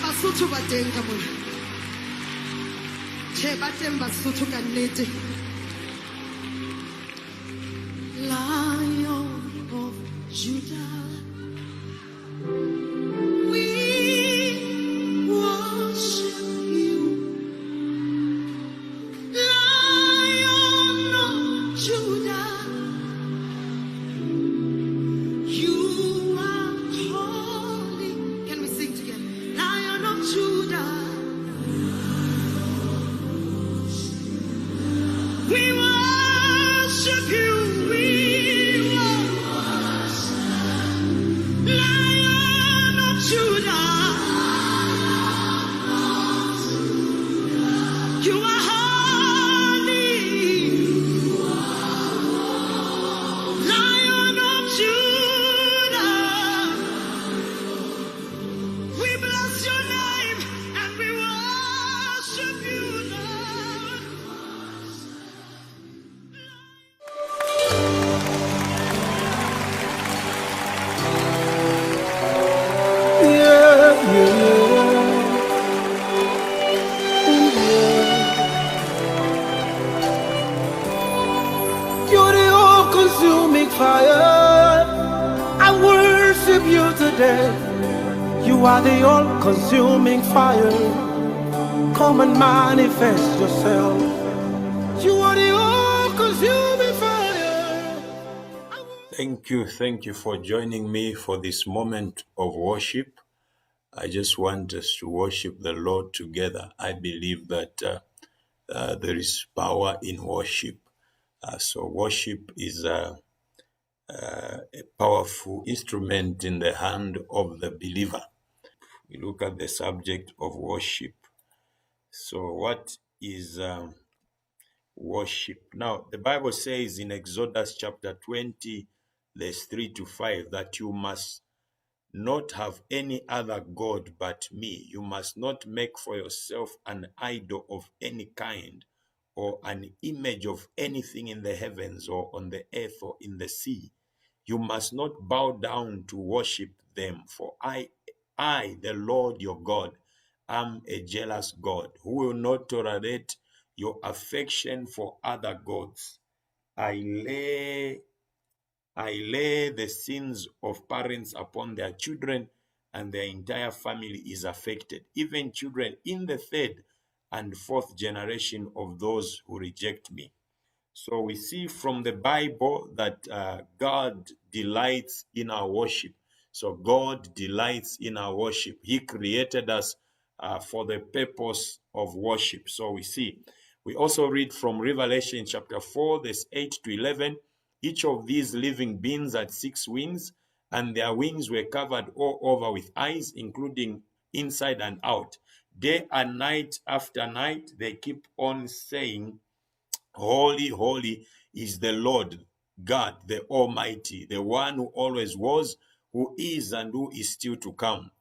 Basotho ba teng ka mona. Che ba teng Basotho ka nnete. Lion of Judah, we worship you. Lion of Judah, you are holy. Can we sing together? Lion of Judah, we worship you. Lion of Judah, you are holy. Lion of Judah, we bless your name and we worship you, Lord. You're the all-consuming fire. I worship you today. You are the all-consuming fire. Come and manifest yourself. You are the all-consuming fire. Thank you for joining me for this moment of worship. I just want us to worship the Lord together. I believe that there is power in worship. So worship is a powerful instrument in the hand of the believer. We look at the subject of worship. So what is worship? Now, the Bible says in Exodus chapter 20, verse 3 to 5, that you must not have any other God but me. You must not make for yourself an idol of any kind or an image of anything in the heavens or on the earth or in the sea. You must not bow down to worship them, for I, the Lord your God, am a jealous God who will not tolerate your affection for other gods. I lay the sins of parents upon their children, and their entire family is affected, even children in the third and fourth generation of those who reject me. So we see from the Bible that God delights in our worship. So God delights in our worship. He created us for the purpose of worship. So we also read from Revelation chapter 4, verse 8 to 11. Each of these living beings had 6 wings, and their wings were covered all over with eyes, including inside and out. Day and night after night, they keep on saying, Holy, holy is the Lord God, the Almighty, the one who always was, who is, and who is still to come.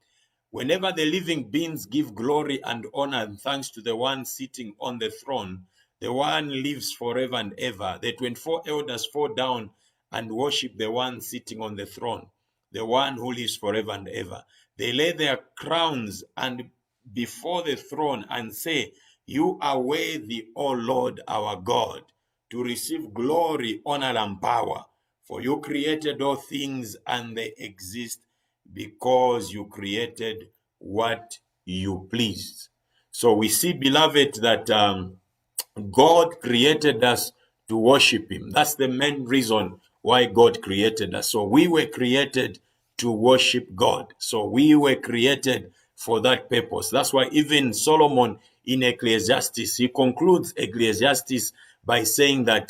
Whenever the living beings give glory and honor and thanks to the one sitting on the throne, the one lives forever and ever. The 24 elders fall down and worship the one sitting on the throne, the one who lives forever and ever. They lay their crowns and before the throne and say, You are worthy, O Lord our God, to receive glory, honor, and power. For you created all things, and they exist because you created what you pleased. So we see, beloved, that God created us to worship him. That's the main reason why God created us. So we were created to worship God. So we were created for that purpose. That's why even Solomon in Ecclesiastes, he concludes Ecclesiastes by saying that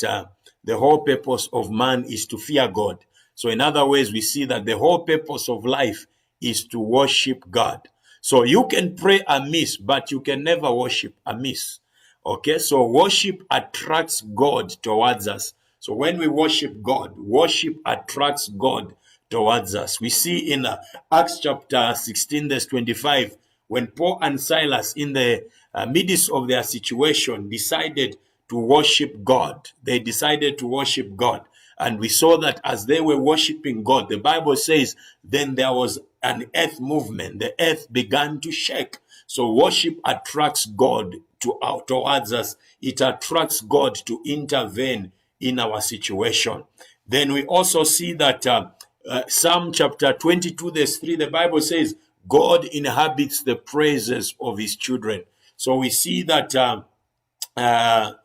the whole purpose of man is to fear God. So in other ways, we see that the whole purpose of life is to worship God. So you can pray amiss, but you can never worship amiss. Okay, so worship attracts God towards us. So when we worship God, worship attracts God towards us. We see in Acts chapter 16, verse 25, when Paul and Silas, in the midst of their situation, decided to worship God. They decided to worship God. And we saw that as they were worshiping God, the Bible says, then there was an earth movement. The earth began to shake. So worship attracts God towards us. It attracts God to intervene in our situation. Then we also see that Psalm chapter 22 verse 3, the Bible says, God inhabits the praises of his children. So we see that the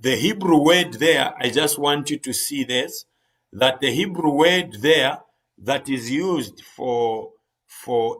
Hebrew word there, I just want you to see this, that the Hebrew word there that is used for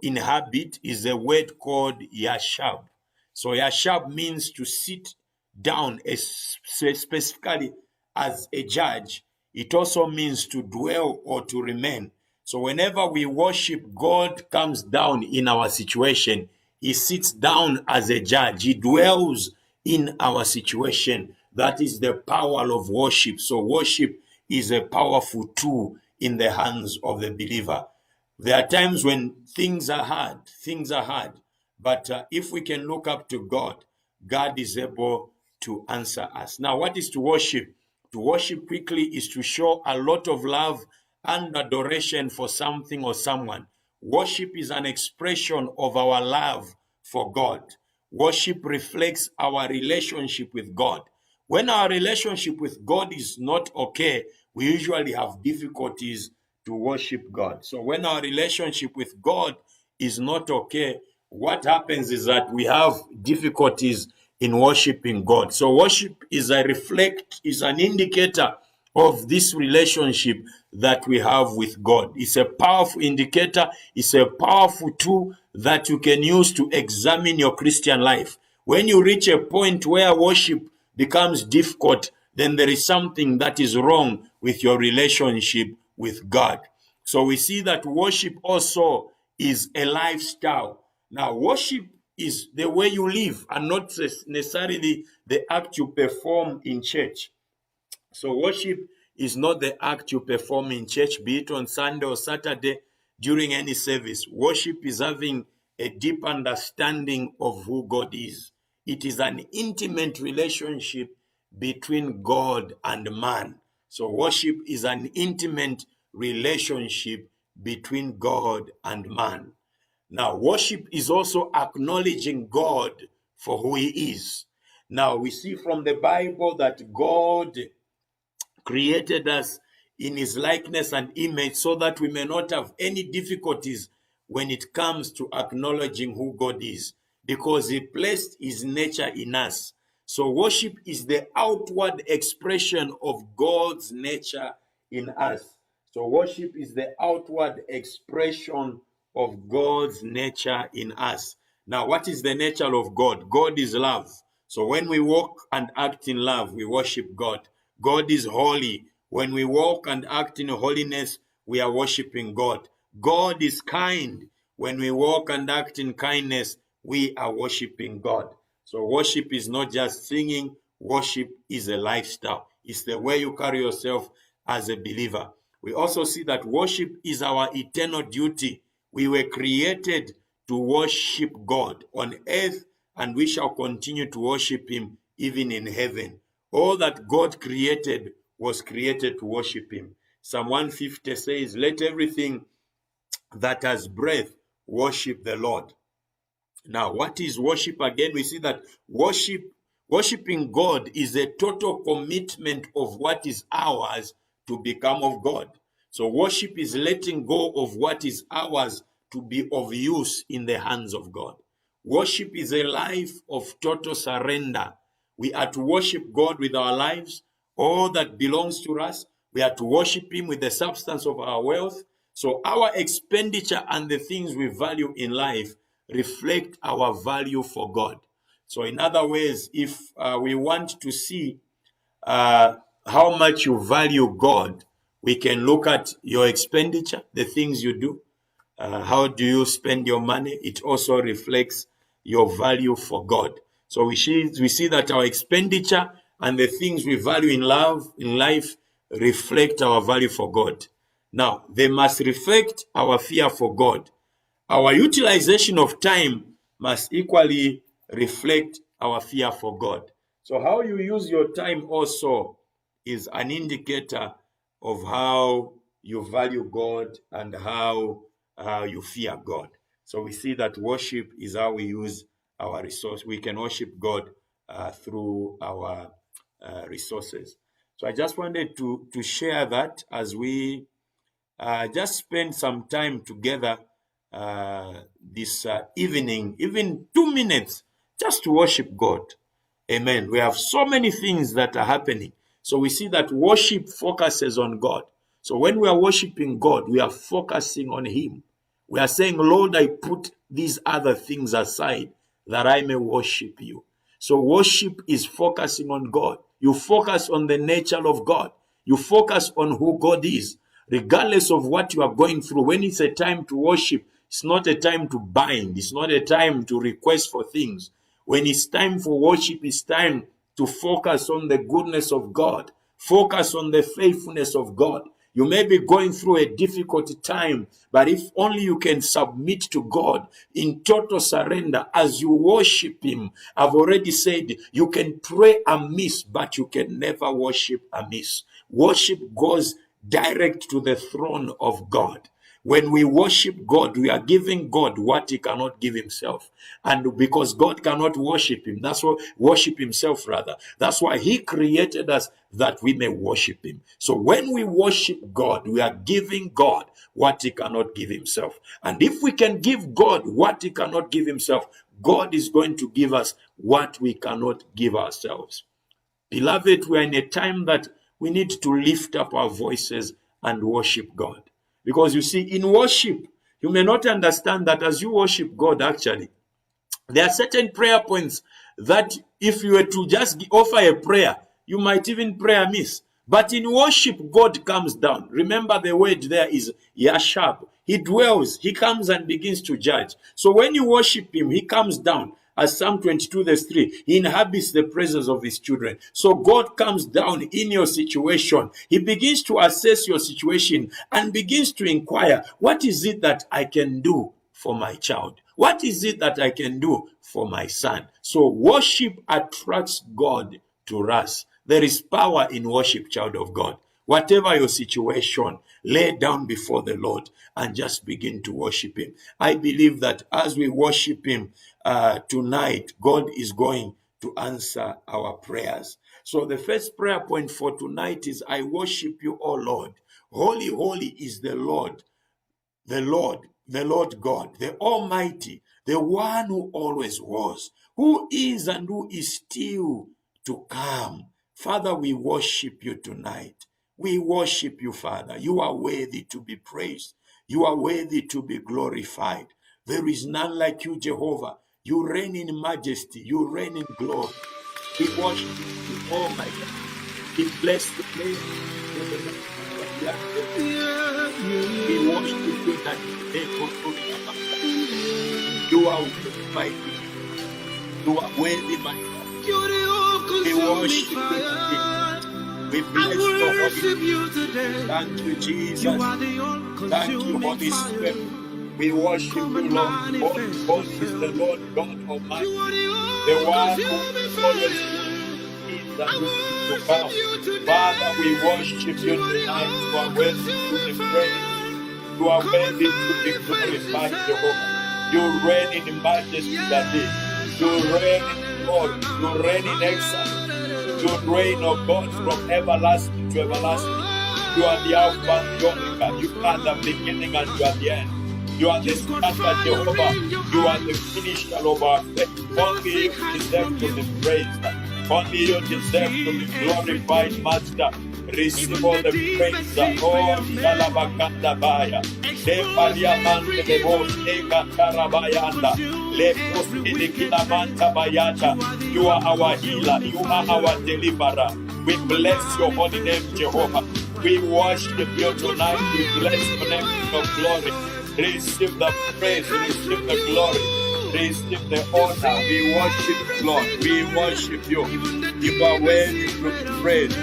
inhabit is a word called yashab. So yashab means to sit down, specifically as a judge. It also means to dwell or to remain. So whenever we worship, God comes down in our situation. He sits down as a judge. He dwells in our situation. That is the power of worship. So worship is a powerful tool in the hands of the believer. There are times when things are hard, but if we can look up to God, God is able to answer us. Now, what is to worship? To worship quickly is to show a lot of love and adoration for something or someone. Worship is an expression of our love for God. Worship reflects our relationship with God. When our relationship with God is not okay, we usually have difficulties to worship God. So when our relationship with God is not okay, what happens is that we have difficulties in worshiping God. So worship is an indicator of this relationship that we have with God. It's a powerful indicator. It's a powerful tool that you can use to examine your Christian life. When you reach a point where worship becomes difficult, then there is something that is wrong with your relationship with God. So we see that worship also is a lifestyle. Now, worship is the way you live and not necessarily the act you perform in church. So worship is not the act you perform in church, be it on Sunday or Saturday during any service. Worship is having a deep understanding of who God is. It is an intimate relationship between God and man. So worship is an intimate relationship between God and man. Now, worship is also acknowledging God for who he is. Now, we see from the Bible that God created us in his likeness and image so that we may not have any difficulties when it comes to acknowledging who God is, because he placed his nature in us. So worship is the outward expression of God's nature in us. So worship is the outward expression of God's nature in us. Now, what is the nature of God? God is love. So when we walk and act in love, we worship God. God is holy. When we walk and act in holiness, we are worshiping God. God is kind. When we walk and act in kindness, we are worshiping God. So worship is not just singing. Worship is a lifestyle. It's the way you carry yourself as a believer. We also see that worship is our eternal duty. We were created to worship God on earth, and we shall continue to worship him even in heaven. All that God created was created to worship him. Psalm 150 says, let everything that has breath worship the Lord. Now, what is worship again? We see that worshiping God is a total commitment of what is ours to become of God. So worship is letting go of what is ours to be of use in the hands of God. Worship is a life of total surrender. We are to worship God with our lives, all that belongs to us. We are to worship him with the substance of our wealth. So our expenditure and the things we value in life reflect our value for God. So in other ways, if we want to see how much you value God, we can look at your expenditure, the things you do. How do you spend your money? It also reflects your value for God. So we see that our expenditure and the things we value in life reflect our value for God. Now, they must reflect our fear for God. Our utilization of time must equally reflect our fear for God. So how you use your time also is an indicator of how you value God and how you fear God. So we see that worship is how we use our resource. We can worship God through our resources. So I just wanted to share that as we just spend some time together this evening, even 2 minutes, just to worship God. Amen. We have so many things that are happening. So we see that worship focuses on God. So when we are worshiping God, we are focusing on Him. We are saying, Lord, I put these other things aside that I may worship you. So worship is focusing on God. You focus on the nature of God. You focus on who God is. Regardless of what you are going through, when it's a time to worship, it's not a time to bind. It's not a time to request for things. When it's time for worship, it's time to focus on the goodness of God. Focus on the faithfulness of God. You may be going through a difficult time, but if only you can submit to God in total surrender as you worship Him. I've already said you can pray amiss, but you can never worship amiss. Worship goes direct to the throne of God. When we worship God, we are giving God what He cannot give Himself. And because God cannot worship Him, worship Himself rather. That's why He created us, that we may worship Him. So when we worship God, we are giving God what He cannot give Himself. And if we can give God what He cannot give Himself, God is going to give us what we cannot give ourselves. Beloved, we are in a time that we need to lift up our voices and worship God. Because you see, in worship, you may not understand that as you worship God, actually, there are certain prayer points that if you were to just offer a prayer, you might even pray amiss. But in worship, God comes down. Remember the word there is Yashab. He dwells, He comes and begins to judge. So when you worship Him, He comes down. As Psalm 22 verse 3, He inhabits the presence of His children. So God comes down in your situation. He begins to assess your situation and begins to inquire, what is it that I can do for my child? What is it that I can do for my son? So worship attracts God to us. There is power in worship, child of God. Whatever your situation, lay down before the Lord and just begin to worship Him. I believe that as we worship Him tonight, God is going to answer our prayers. So the first prayer point for tonight is, I worship you, O Lord. Holy, holy is the Lord God, the Almighty, the one who always was, who is and who is still to come. Father, we worship you tonight. We worship you, Father. You are worthy to be praised. You are worthy to be glorified. There is none like you, Jehovah. You reign in majesty. You reign in glory. We worship you, oh my God. We bless the name of the Lord. We worship you that you are mighty. You are worthy, my God. We worship you. We bless your holy name. Thank you, Jesus. Thank you, Holy Spirit. We worship you, Lord. God is the Lord God Almighty, the one who always is and who is to come. Father, we worship you tonight. You are worthy to be praised. You are worthy to be glorified, Jehovah. You reign in majesty that day. You reign in glory. You reign in excellence. You reign, O God, from everlasting to everlasting. You are the Alpha and the Omega. You are the beginning and you are the end. You are the starter, Jehovah. You are the finisher of our faith. Only you deserve to be praised. Only you deserve to be glorified, Master. Receive all the praise. Oh, Shalabakanda Baya. Le Paliamante de Bos, Eka Tarabayanda. Le Postidikinamanta Bayata. You are our healer. You are our deliverer. We bless your holy name, Jehovah. We worship you tonight. We bless your name, King of glory. Receive the praise. Receive the glory. Receive the honor. We worship you, Lord. We worship you. You are worthy to be praised.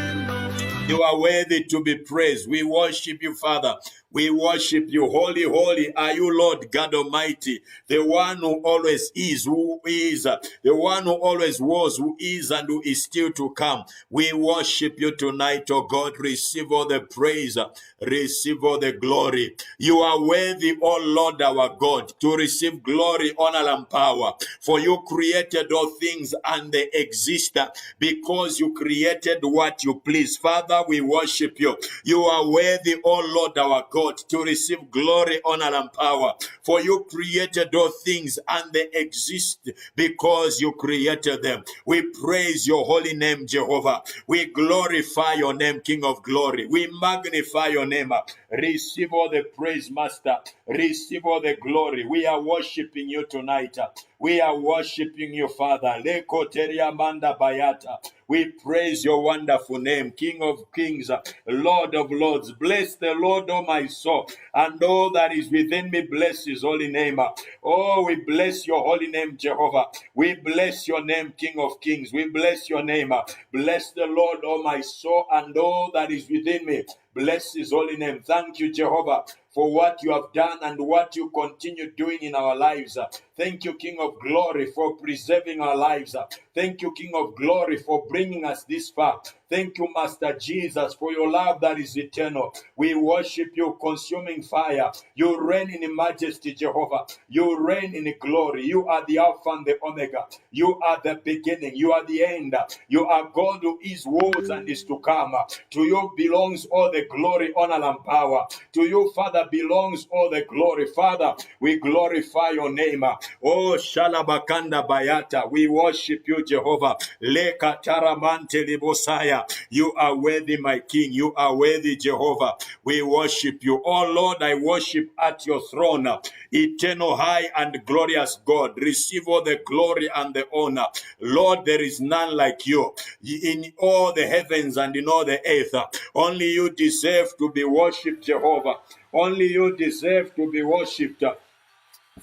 You are worthy to be praised. We worship you, Father. We worship you. Holy, holy are you, Lord God Almighty, the one who always is, who is, the one who always was, who is, and who is still to come. We worship you tonight, oh God. Receive all the praise, receive all the glory. You are worthy, oh Lord our God, to receive glory, honor, and power. For you created all things and they exist because you created what you please. Father, we worship you. You are worthy, oh Lord our God, to receive glory, honor, and power. For you created all things and they exist because you created them. We praise your holy name, Jehovah. We glorify your name, King of glory. We magnify your name. Receive all the praise, Master. Receive all the glory. We are worshiping you tonight. We are worshiping you, Father. Leko teria manda bayata. We praise your wonderful name, King of kings, Lord of lords. Bless the Lord, O my soul, and all that is within me, bless his holy name. Oh, we bless your holy name, Jehovah. We bless your name, King of kings. We bless your name. Bless the Lord, O my soul, and all that is within me. Bless his holy name. Thank you, Jehovah, for what you have done and what you continue doing in our lives. Thank you, King of glory, for preserving our lives. Thank you, King of glory, for bringing us this far. Thank you, Master Jesus, for your love that is eternal. We worship you, consuming fire. You reign in majesty, Jehovah. You reign in glory. You are the Alpha and the Omega. You are the beginning. You are the end. You are God who is, was, and is to come. To you belongs all the glory, honor, and power. To you, Father, belongs all the glory. Father, we glorify your name. Oh, Shalabakanda Bayata. We worship you, Jehovah. Leka Taramante Libosaya. You are worthy, my King. You are worthy, Jehovah. We worship you. Oh Lord, I worship at your throne. Eternal, high, and glorious God. Receive all the glory and the honor. Lord, there is none like you in all the heavens and in all the earth. Only you deserve to be worshipped, Jehovah. Only you deserve to be worshipped.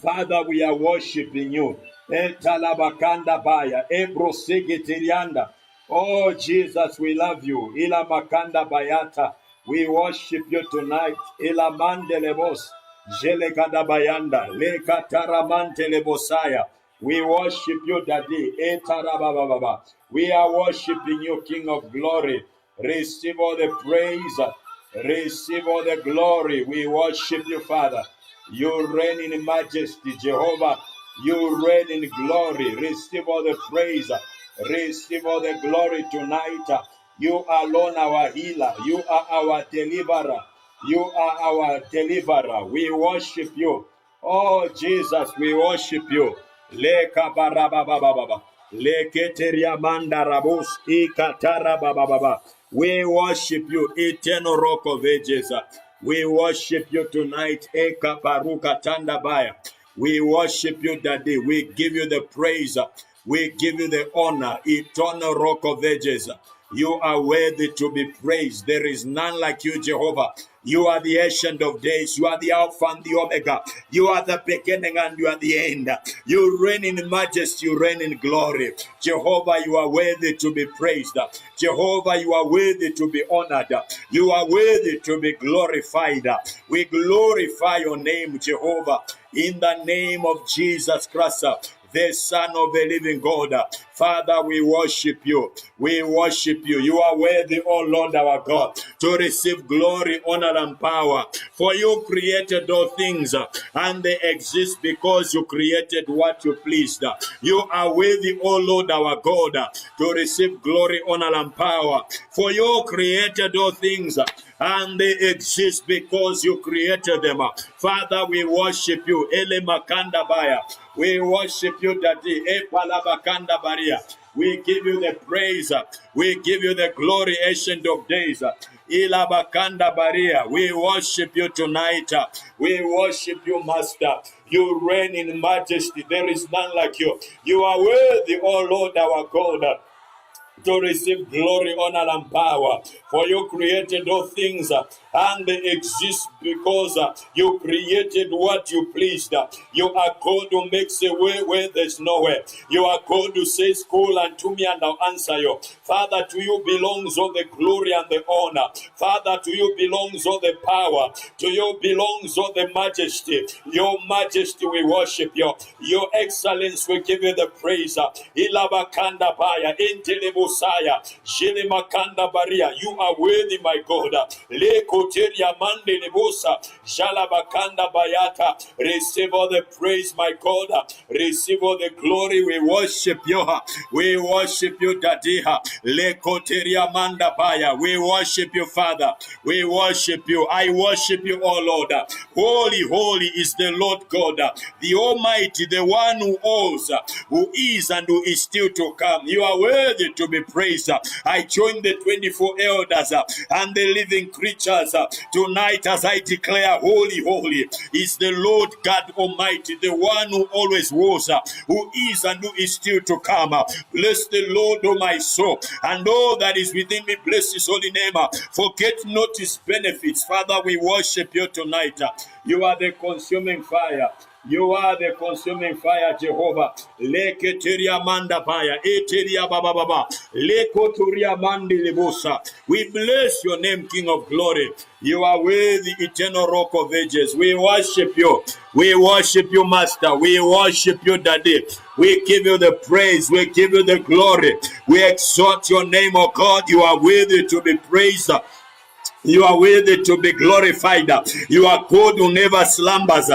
Father, we are worshiping you. Etalabakanda baya, ebrosigitirianda. Oh, Jesus, we love you. Ila makanda bayata. We worship you tonight. Ila mandelebos. Jelegada bayanda. Lekataramante lebosaya. We worship you, Daddy. Etarabababa. We are worshiping you, King of glory. Receive all the praise. Receive all the glory. We worship you, Father. You reign in majesty, Jehovah. You reign in glory. Receive all the praise. Receive all the glory tonight. You alone our healer. You are our deliverer. You are our deliverer. We worship you. Oh, Jesus, we worship you. Leka barabababa. Leketeria manda rabus ikatara bababa. We worship you, eternal rock of ages. We worship you tonight, Eka Baruka Tandabaya. We worship you, Daddy. We give you the praise. We give you the honor, eternal rock of ages. You are worthy to be praised. There is none like you, Jehovah. You are the ancient of days. You are the Alpha and the Omega. You are the beginning and you are the end. You reign in majesty. You reign in glory. Jehovah, you are worthy to be praised. Jehovah, you are worthy to be honored. You are worthy to be glorified. We glorify your name, Jehovah, in the name of Jesus Christ, the Son of the living God. Father, we worship you. We worship you. You are worthy, O Lord our God, to receive glory, honor, and power. For you created all things, and they exist because you created what you pleased. You are worthy, O Lord our God, to receive glory, honor, and power. For you created all things, and they exist because you created them. Father, we worship you. Ele makanda baya. We worship you, Daddy. Epalabakanda baria. We give you the praise. We give you the glory, ancient of days. Ilabakanda baria. We worship you tonight. We worship you, Master. You reign in majesty. There is none like you. You are worthy, O Lord our God, to receive glory, honor, and power. For you created all things, and they exist because you created what you pleased. You are God who makes a way where there's no way. You are God who says, call unto me and I'll answer you. Father, to you belongs all the glory and the honor. Father, to you belongs all the power. To you belongs all the majesty. Your majesty, we worship you. Your excellence, we give you the praise. Ilabakanda baya, intelebosaya, jelemakanda baria. You are worthy, my God. Lekoteria mande lebosa, jalabakanda bayata. Receive all the praise, my God. Receive all the glory. We worship you. We worship you, Dadiha. Lekoteria manda baya. We worship you, Father. We worship you. I worship you, oh Lord. Holy, holy is the Lord God, the Almighty, the one who owns, who is, and who is still to come. You are worthy to be praised. I join the 24 elders and the living creatures tonight as I declare, holy, holy is the Lord God Almighty, the one who always was, who is, and who is still to come. Bless the Lord, O my soul, and all that is within me, bless his holy name. Forget not his benefits. Father, we worship you tonight. You are the consuming fire. You are the consuming fire, Jehovah. Leketeria manda paya, eteria baba baba, lekoturia mandi libusa. We bless your name, King of Glory. You are worthy, eternal Rock of Ages. We worship you. We worship you, Master. We worship you, Daddy. We give you the praise. We give you the glory. We exalt your name, O God. You are worthy to be praised. You are worthy to be glorified. You are God who never slumbers.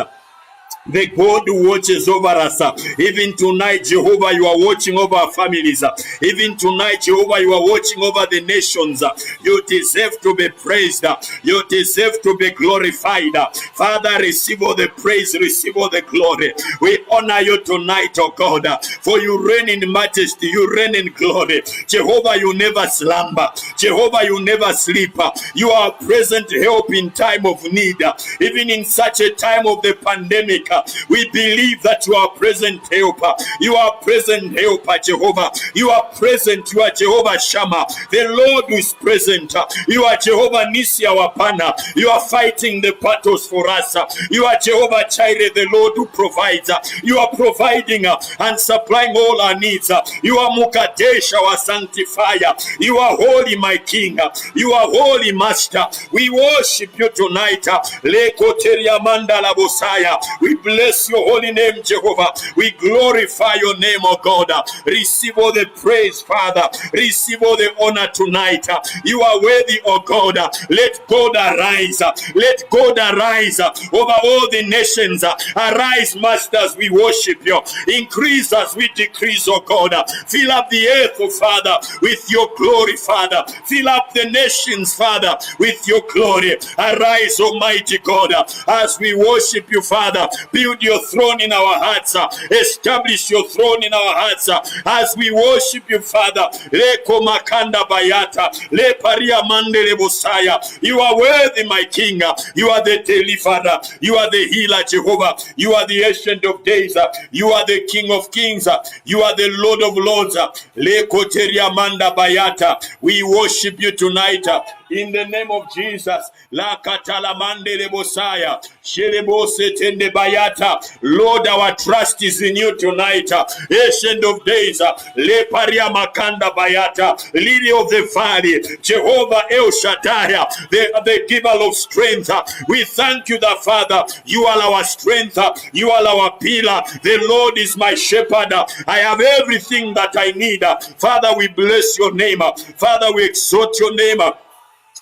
The God who watches over us. Even tonight, Jehovah, you are watching over our families. Even tonight, Jehovah, you are watching over the nations. You deserve to be praised. You deserve to be glorified. Father, receive all the praise, receive all the glory. We honor you tonight, oh God, for you reign in majesty, you reign in glory. Jehovah, you never slumber. Jehovah, you never sleep. You are present help in time of need. Even in such a time of the pandemic, we believe that you are present helper. You are present helper, Jehovah. You are present. You are Jehovah Shammah, the Lord who is present. You are Jehovah Nisi, our banner. You are fighting the battles for us. You are Jehovah Jireh, the Lord who provides. You are providing and supplying all our needs. You are Mukadesh, our sanctifier. You are holy, my King. You are holy, Master. We worship you tonight. Lekoteria mandala bosaya. We bless your holy name, Jehovah. We glorify your name, oh God. Receive all the praise, Father. Receive all the honor tonight. You are worthy, oh God. Let God arise. Let God arise over all the nations. Arise, masters, we worship you. Increase as we decrease, oh God. Fill up the earth, oh Father, with your glory, Father. Fill up the nations, Father, with your glory. Arise, Almighty God, as we worship you, Father. Build your throne in our hearts. Establish your throne in our hearts as we worship you, Father. Leko makanda bayata, le paria mandele bosaya. You are worthy, my King. You are the deliverer. You are the healer, Jehovah. You are the ancient of days. You are the King of kings. You are the Lord of lords. Leko teria manda bayata. We worship you tonight. In the name of Jesus, La Katalamande Lebosaya, Shelebose Tende Bayata. Lord, our trust is in you tonight. Ancient of days, Le Paria Makanda Bayata, Lily of the Valley, Jehovah El Shaddai, the giver of strength. We thank you, the Father. You are our strength. You are our pillar. The Lord is my shepherd. I have everything that I need. Father, we bless your name. Father, we exalt your name.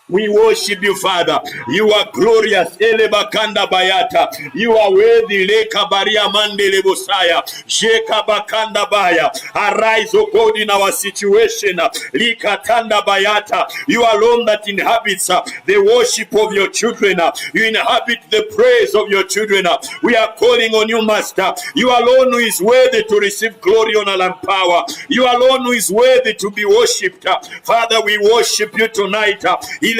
We worship you, Father. You are glorious. Elebakanda bayata. You are worthy. Leka baria mande lebosaya. Sheka bakanda baya. Arise, O God, in our situation. Likatanda bayata. You alone that inhabits the worship of your children. You inhabit the praise of your children. We are calling on you, Master. You alone who is worthy to receive glory, honor, and power. You alone who is worthy to be worshipped. Father, we worship you tonight.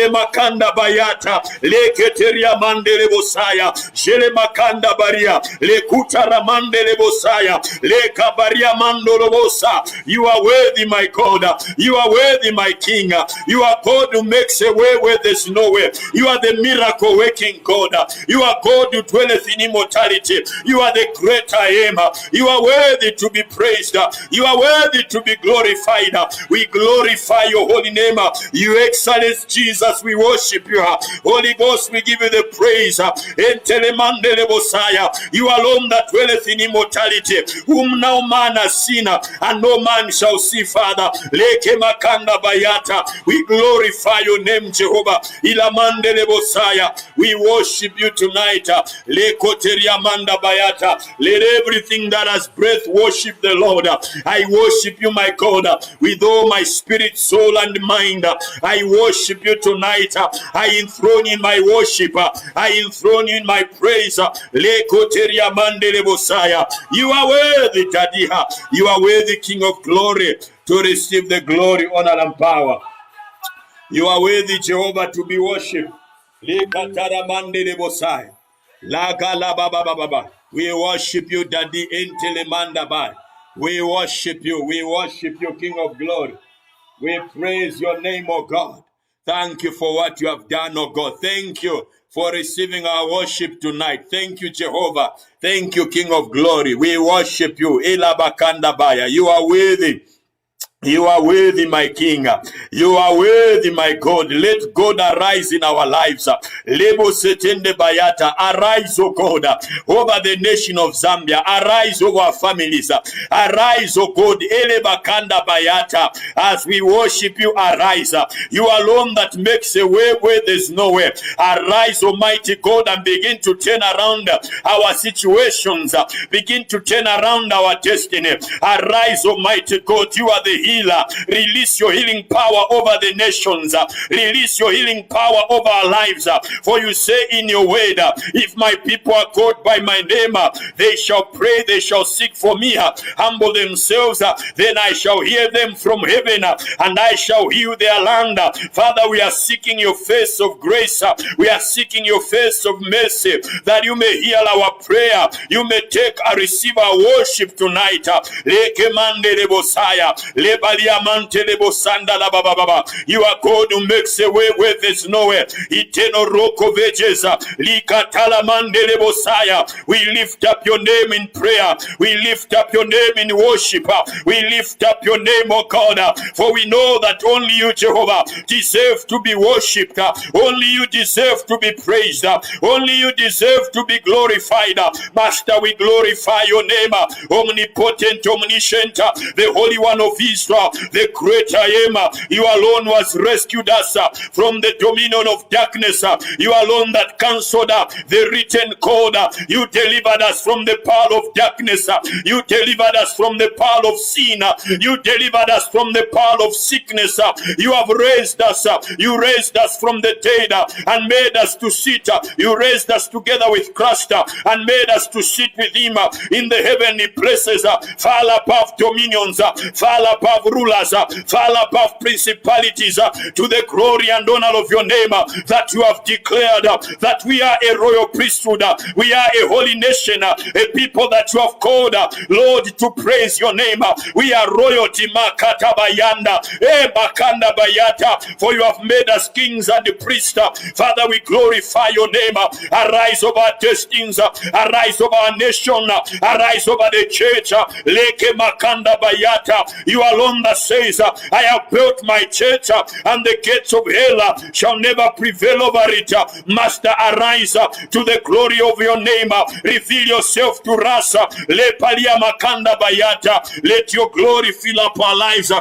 Ile makanda bayata. Leketeria mandele bosaya. Jele makanda baria. Lekutara mandele bosaya. Lekabaria mandolo bosa. You are worthy, my God. You are worthy, my King. You are God who makes a way where there's no way. You are the miracle working God. You are God who dwelleth in immortality. You are the great I am. You are worthy to be praised. You are worthy to be glorified. We glorify your holy name. You excellence, Jesus. We worship you. Holy Ghost, we give you the praise. Entelemandele bosaya. You alone that dwelleth in immortality, whom no man has seen and no man shall see, Father. Leke makanda bayata. We glorify your name, Jehovah. Ilamandele bosaya. We worship you tonight. Lekoteria manda bayata. Let everything that has breath worship the Lord. I worship you, my God, with all my spirit, soul, and mind. I worship you tonight. I enthrone you in my worship. I enthrone you in my praise. Lekoteria mandele bosaya. You are worthy, Tadiha. You are worthy, King of glory, to receive the glory, honor, and power. You are worthy, Jehovah, to be worshipped. Lekatara mandele bosaya. Laga la ba ba ba ba ba. We worship you, Daddy Intelemanda Bai. We worship you. We worship you, King of glory. We praise your name, O God. Thank you for what you have done, O God. Thank you for receiving our worship tonight. Thank you, Jehovah. Thank you, King of glory. We worship you. Elabakanda Baya. You are worthy. You are worthy, my King. You are worthy, my God. Let God arise in our lives. Lebo setende bayata. Arise, O God, over the nation of Zambia. Arise over our families. Arise, O God. Eleba kanda bayata. As we worship you, arise. You alone that makes a way where there's no way. Arise, Almighty God, and begin to turn around our situations. Begin to turn around our destiny. Arise, Almighty God. You are the healer. Release your healing power over the nations. Release your healing power over our lives. For you say in your word, if my people are called by my name, they shall pray, they shall seek for me, humble themselves, then I shall hear them from heaven, and I shall heal their land. Father, we are seeking your face of grace. We are seeking your face of mercy, that you may hear our prayer. You may take and receive our worship tonight. You are God who makes a way where there's no way. Eternal rock of ages. We lift up your name in prayer. We lift up your name in worship. We lift up your name, O God, for we know that only you, Jehovah, deserve to be worshipped. Only you deserve to be praised. Only you deserve to be glorified. Master, we glorify your name. Omnipotent, omniscient, the Holy One of Israel, the great I am. You alone was rescued us from the dominion of darkness. You alone that cancelled the written code. You delivered us from the power of darkness. You delivered us from the power of sin. You delivered us from the power of sickness. You have raised us. You raised us from the dead and made us to sit. You raised us together with Christ and made us to sit with him in the heavenly places, far above dominions, far above rulers, far above principalities, to the glory and honor of your name, that you have declared that we are a royal priesthood, we are a holy nation, a people that you have called, Lord, to praise your name. We are royalty, Makata Bayanda, Bakanda Bayata, for you have made us kings and priests. Father, we glorify your name. Arise over our destinies, arise over our nation, arise over the church. Leke Makanda Bayata, you alone that says, I have built my church, and the gates of hell shall never prevail over it. Master, arise to the glory of your name. Reveal yourself to us. Le Palia Makanda Bayata. Let your glory fill up our lives.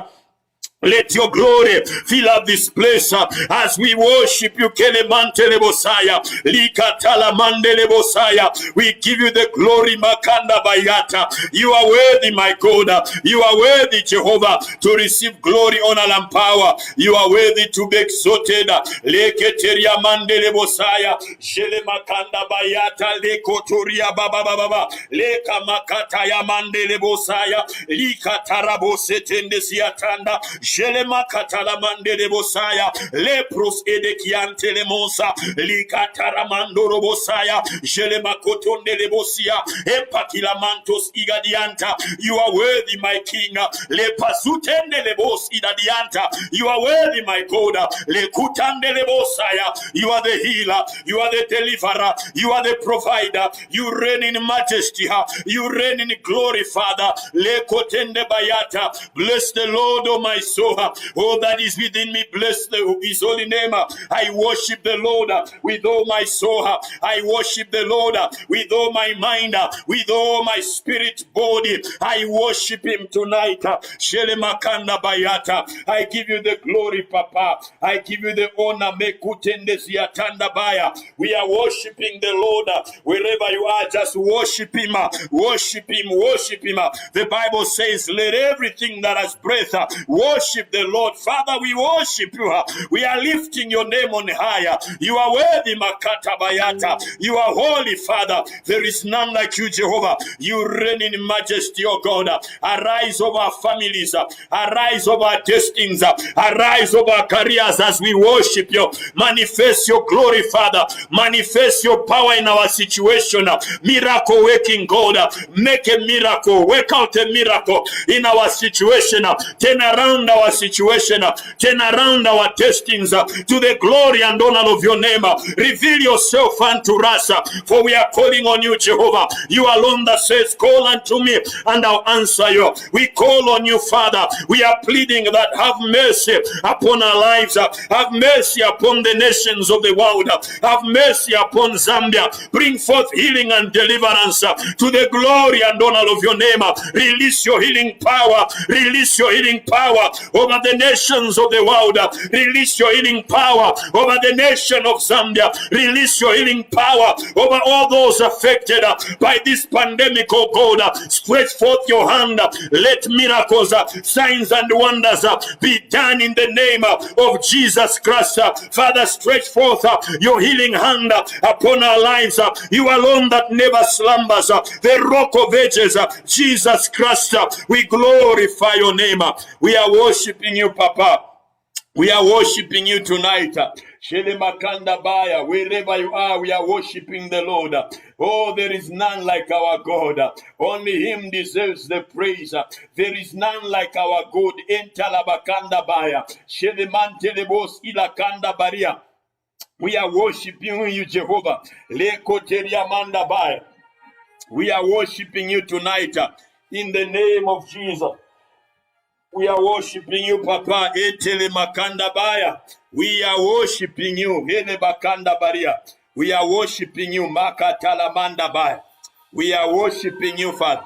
Let your glory fill up this place as we worship you. Kelemante lebosaya, likatala mande lebosaya. We give you the glory, Makanda Bayata. You are worthy, my God. You are worthy, Jehovah, to receive glory, honor, and power. You are worthy to be exalted. Leketeria mande lebosaya, jele Makanda Bayata, lekotoria baba baba, leka makata ya mande lebosaya, likatarabo setende siatanda. Jelema katalamande lebosaya. Lepros edekiante lemosa. Likataramando robosaya. Jelema kotonde lebosia. Epakilamantos igadianta. You are worthy, my King. Lepazutende lebos idadianta. You are worthy, my God. Lekutande lebosaya. You are the healer. You are the deliverer. You are the provider. You reign in majesty. You reign in glory, Father. Lekotende bayata. Bless the Lord, oh my soul. All that is within me, bless his holy name. I worship the Lord with all my soul. I worship the Lord with all my mind, with all my spirit, body. I worship him tonight. Shelemakanda bayata. I give you the glory, Papa. I give you the honor. Mekutende ziatanda baya. We are worshiping the Lord. Wherever you are, just worship him. Worship him. Worship him. The Bible says, let everything that has breath worship the Lord. Father, we worship you. We are lifting your name on higher. You are worthy, Makata Bayata. You are holy, Father. There is none like you, Jehovah. You reign in majesty, O God. Arise over our families. Arise over our destinies. Arise over our careers as we worship you. Manifest your glory, Father. Manifest your power in our situation. Miracle working God. Make a miracle. Work out a miracle in our situation. Turn around our situation. Turn around our destinies to the glory and honor of your name. Reveal yourself unto us, for we are calling on you, Jehovah. You alone that says, call unto me and I'll answer you. We call on you, Father. We are pleading that have mercy upon our lives. Have mercy upon the nations of the world. Have mercy upon Zambia. Bring forth healing and deliverance to the glory and honor of your name. Release your healing power. Release your healing power over the nations of the world. Release your healing power over the nation of Zambia. Release your healing power over all those affected by this pandemic, oh God. Stretch forth your hand. Let miracles, signs and wonders be done in the name of Jesus Christ. Father, stretch forth your healing hand upon our lives. You alone that never slumbers, the rock of ages, Jesus Christ. We glorify your name. We are worshiping you, Papa. We are worshiping you tonight. Shelemakanda Baya, wherever you are, we are worshiping the Lord. Oh, there is none like our God. Only him deserves the praise. There is none like our God. Entalabakanda Baya. Shelemantelebos ilakanda baria. We are worshiping you, Jehovah. Lekoteria manda Baya. We are worshiping you tonight in the name of Jesus. We are worshiping you, Papa. Etele makanda baya. We are worshiping you. Hele bakanda baria. We are worshiping you, Makatala manda baya. We are worshiping you, Father.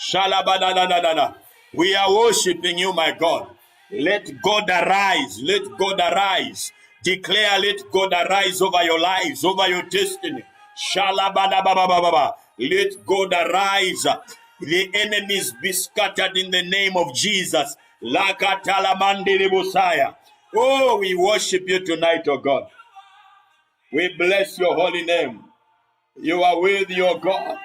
Shalabadadadadada. We are worshiping you, my God. Let God arise. Let God arise. Declare, let God arise over your lives, over your destiny. Shalabadababababa. Let God arise. The enemies be scattered in the name of Jesus. Lakatalamandilibusaya. Oh, we worship you tonight, oh God. We bless your holy name. You are worthy, oh God.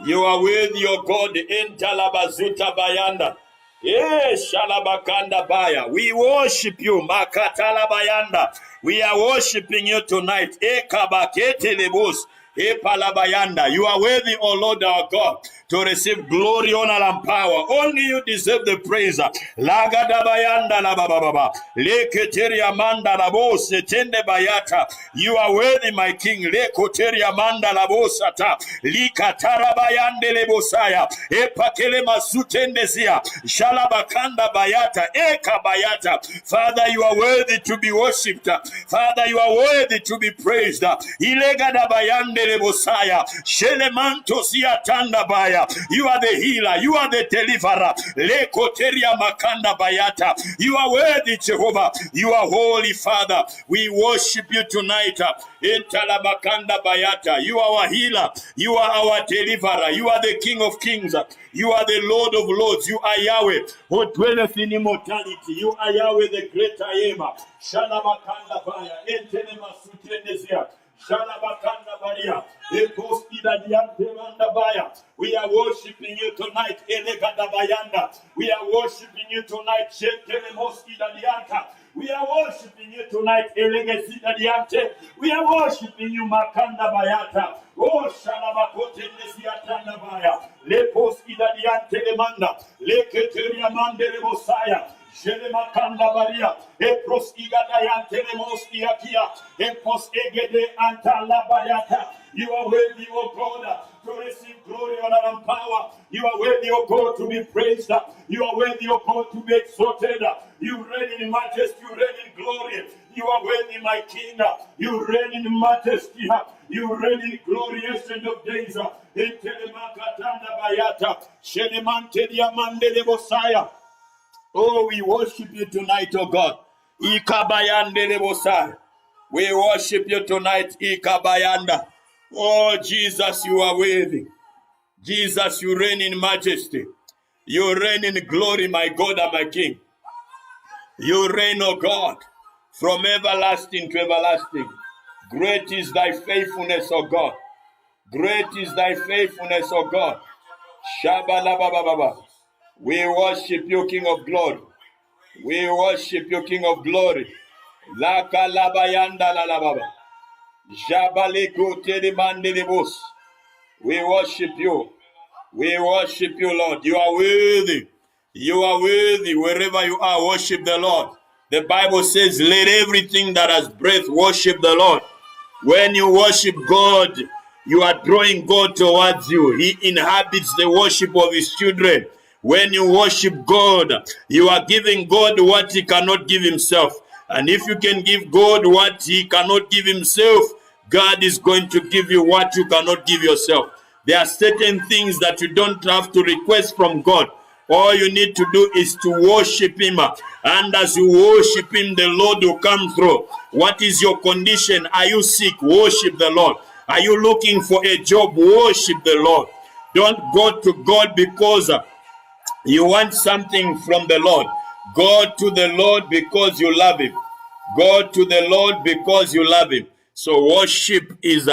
You are worthy, O God. Entalabazuta bayanda. Yes, shalabakanda baya. We worship you, Makatala bayanda. We are worshiping you tonight. Ekabakete lebus. Epalabayanda. You are worthy, O Lord our God, to receive glory, honor, and power. Only you deserve the praise. Lagadabayanda la bababa. Leketeria manda la bose tende bayata. You are worthy, my King. Lekoteria manda la bosata. Likatara bayande le bosaya. Epakele masutende zia. Shalabakanda bayata. Eka bayata. Father, you are worthy to be worshipped. Father, you are worthy to be praised. Ilegada bayande le bosaya. Shelemanto zia tanda baya. You are the healer. You are the deliverer. Lekoteria makanda bayata. You are worthy, Jehovah. You are holy, Father. We worship you tonight. Intalabakanda bayata. You are our healer. You are our deliverer. You are the King of Kings. You are the Lord of Lords. You are Yahweh, who dwelleth in immortality. You are Yahweh, the great I am. Shalabakanda baya. Entenemasutendezia. Shalabakanda Baria. Ekoskida Diante Mandabaya. We are worshiping you tonight. Elegada Bayanda. We are worshiping you tonight. Shekele Moskida Dianta. We are worshiping you tonight. Elegesida Diante. We are worshiping you, Makanda Bayata. Oh, Shalabakote Nesiatanda Baya. Leposkida Diante Manda. Leketeria Mandele Mosiah. Makanda Baria, Epros Igadayan Telemoskia Kia, Epos Egede Antala Bayata. You are worthy, O God, to receive glory, honor, and power. You are worthy, O God, to be praised. You are worthy, O God, to be exalted. You reign in majesty, you reign in glory. You are worthy, my King. You reign in majesty. You reign in glory, ancient of days. In Telemakatanda Bayata, Shenemante Diamande de Bosaya. Oh, we worship you tonight, oh God. Ikabayande lebosai. We worship you tonight, Ikabayanda. Oh, Jesus, you are worthy. Jesus, you reign in majesty. You reign in glory, my God and my King. You reign, oh God, from everlasting to everlasting. Great is thy faithfulness, oh God. Great is thy faithfulness, oh God. Shabalabababa. We worship you, King of glory. We worship you, King of glory. La kalabayanda la la baba. Jabaliku tedimandilibus. We worship you. We worship you, Lord. You are worthy. You are worthy. Wherever you are, worship the Lord. The Bible says, let everything that has breath worship the Lord. When you worship God, you are drawing God towards you. He inhabits the worship of his children. When you worship God, you are giving God what he cannot give himself. And if you can give God what he cannot give himself, God is going to give you what you cannot give yourself. There are certain things that you don't have to request from God. All you need to do is to worship him. And as you worship him, the Lord will come through. What is your condition? Are you sick? Worship the Lord. Are you looking for a job? Worship the Lord. Don't go to God because you want something from the Lord. Go to the Lord because you love him. Go to the Lord because you love him. So worship is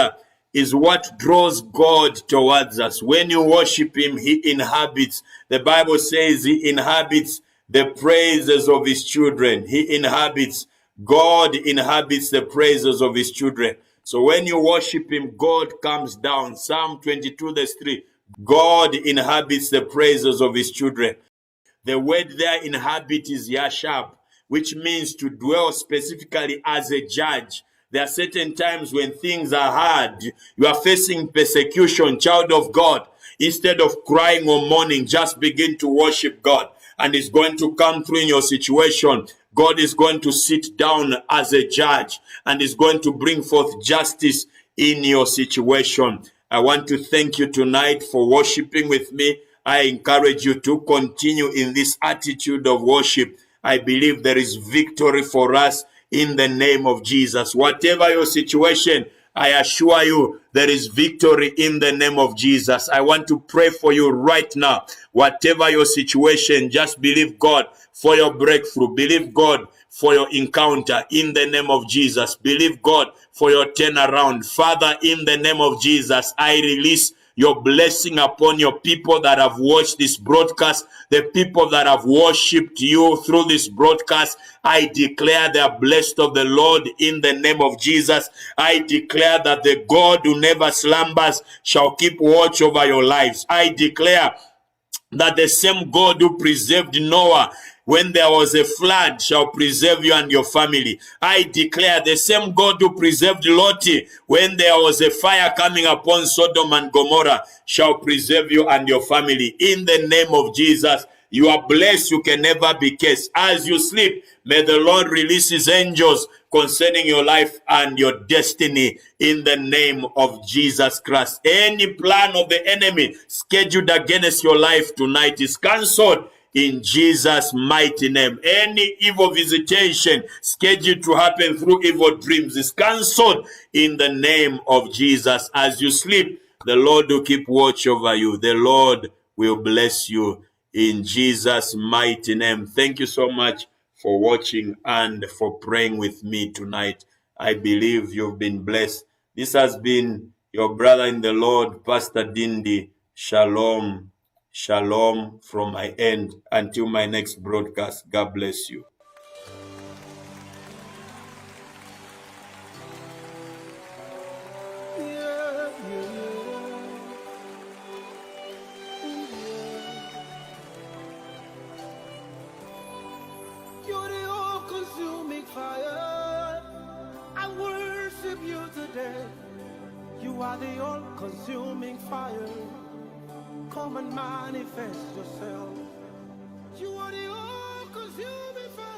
what draws God towards us. When you worship him, he inhabits. The Bible says he inhabits the praises of his children. He inhabits. God inhabits the praises of his children. So when you worship him, God comes down. Psalm 22 verse 3. God inhabits the praises of his children. The word there, inhabit, is yashab, which means to dwell specifically as a judge. There are certain times when things are hard. You are facing persecution, child of God. Instead of crying or mourning, just begin to worship God. And it's going to come through in your situation. God is going to sit down as a judge and is going to bring forth justice in your situation. I want to thank you tonight for worshiping with me. I encourage you to continue in this attitude of worship. I believe there is victory for us in the name of Jesus. Whatever your situation, I assure you there is victory in the name of Jesus. I want to pray for you right now. Whatever your situation, just believe God for your breakthrough. Believe God for your encounter in the name of Jesus. Believe God for your turnaround. Father, in the name of Jesus, I release your blessing upon your people that have watched this broadcast, the people that have worshipped you through this broadcast. I declare they are blessed of the Lord in the name of Jesus. I declare that the God who never slumbers shall keep watch over your lives. I declare that the same God who preserved Noah when there was a flood shall preserve you and your family. I declare the same God who preserved Lot when there was a fire coming upon Sodom and Gomorrah shall preserve you and your family. In the name of Jesus, you are blessed. You can never be cursed. As you sleep, may the Lord release his angels concerning your life and your destiny in the name of Jesus Christ. Any plan of the enemy scheduled against your life tonight is cancelled in Jesus' mighty name. Any evil visitation scheduled to happen through evil dreams is cancelled in the name of Jesus. As you sleep, the Lord will keep watch over you. The Lord will bless you in Jesus' mighty name. Thank you so much for watching and for praying with me tonight. I believe you've been blessed. This has been your brother in the Lord, Pastor Dindi. Shalom. Shalom from my end. Until my next broadcast, God bless you. Yeah, yeah, yeah. You're the all-consuming fire. I worship you today. You are the all-consuming fire. Come and manifest yourself. You are the all-consuming fire.